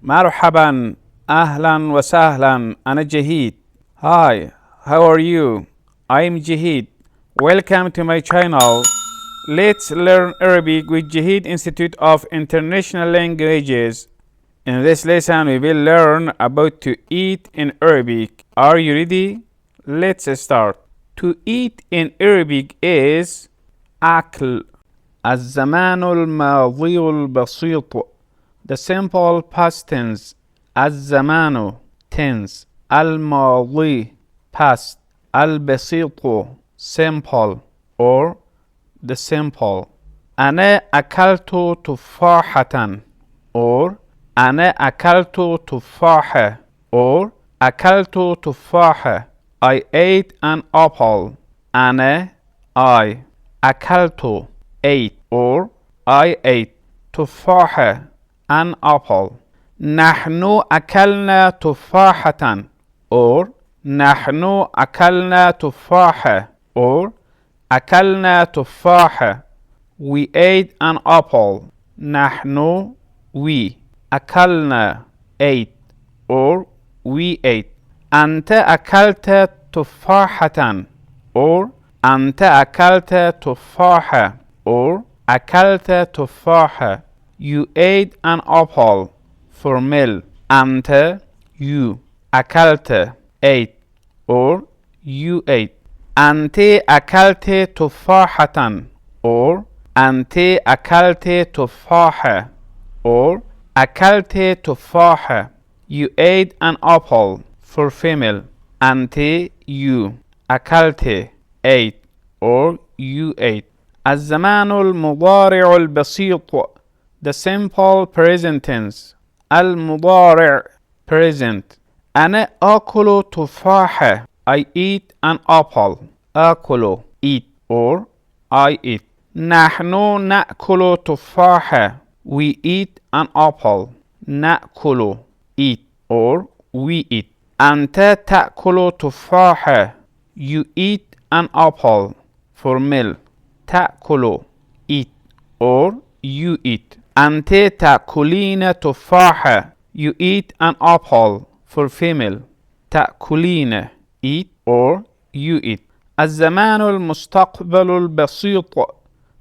مرحبا أهلا وسهلا أنا جهيد. Hi, how are you? I'm Jahid. Welcome to my channel. Let's learn Arabic with Jahid Institute of International Languages. In this lesson we will learn about to eat in Arabic. Are you ready? Let's start. To eat in Arabic is أكل. الزمان الماضي البسيط. The simple past tense. الزمان tense. الماضي past. البسيط simple or the simple. أنا أكلت تفاحة or أنا أكلت تفاحة or أكلت تفاحة. I ate an apple. أنا I أكلت ate or I ate تفاحة an apple. نحن أكلنا تفاحة or نحن أكلنا تفاحة or أكلنا تفاحة. We ate an apple. نحن we أكلنا ate or we ate. أنت أكلت تفاحة or أنت أكلت تفاحة or أكلت تفاحة. You ate an apple. Formel. أنت you أكلت ate or you ate. أنت أكلت تفاحة or أنت أكلت تفاحة or أكلت تفاحة. You ate an apple. For female. أنت you أكلت ate or you ate. الزمان المضارع البسيط. The simple present tense. المضارع present. أنا آكل تفاحة. I eat an apple. آكل eat or I eat. نحن نأكل تفاحة. We eat an apple. نأكل eat or we eat. أنت تأكل تفاحة. You eat an apple. Formel. تأكل eat or you eat. أنت تأكلين تفاحة. You eat an apple. For female. تأكلين eat or you eat. الزمان المستقبل البسيط.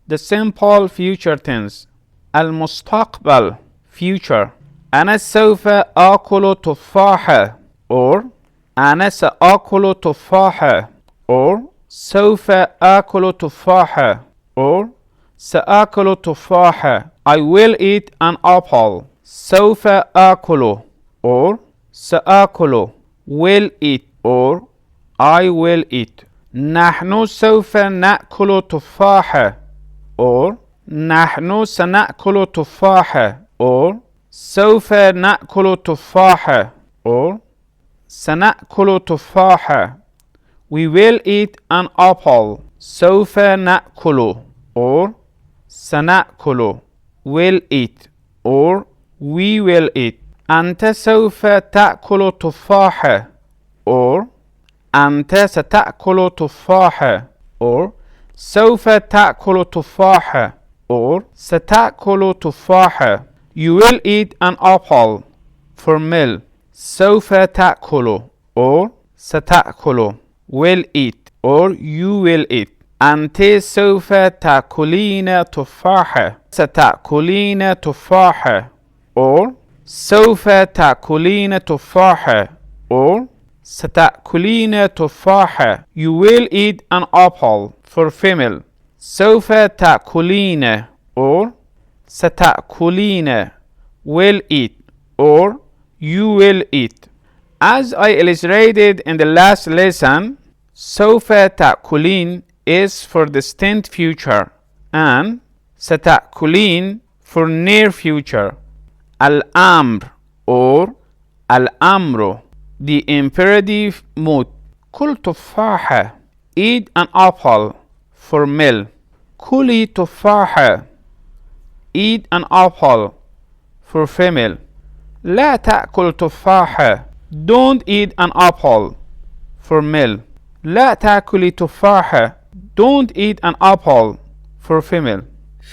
The simple future tense. المستقبل future. أنا سوف آكل تفاحة or أنا سآكل تفاحة or سوف آكل تفاحة or سآكل تفاحة. I will eat an apple. سوف آكل or سآكل will eat or I will eat. نحن سوف نأكل تفاحة or نحن سنأكل تفاحة or سوف نأكل تفاحة or سنأكل تفاحة. We will eat an apple. سوف نأكل or سنأكل will eat or we will eat. أنت سوف تأكل تفاحة or أنت ستأكل تفاحة or سوف تأكل تفاحة or ستأكل تفاحة. You will eat an apple. Formel. سوف تأكل or ستأكل will eat or you will eat. أنت سوف تأكلين تفاحة. ستأكلين تفاحة or سوف تأكلين تفاحة or ستأكلين تفاحة. You will eat an apple. For female. سوف تأكلين or ستأكلين will eat or you will eat. As I illustrated in the last lesson, سوف تأكلين is for distant future and ستأكلين for near future. الأمر or الأمر the imperative mood. كل تفاحة eat an apple. For male. كلي تفاحة eat an apple. For female. لا تأكل تفاحة don't eat an apple. For male. لا تأكلي تفاحة don't eat an apple. For female.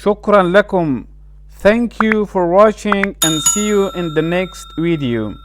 شكرا لكم. Thank you for watching and see you in the next video.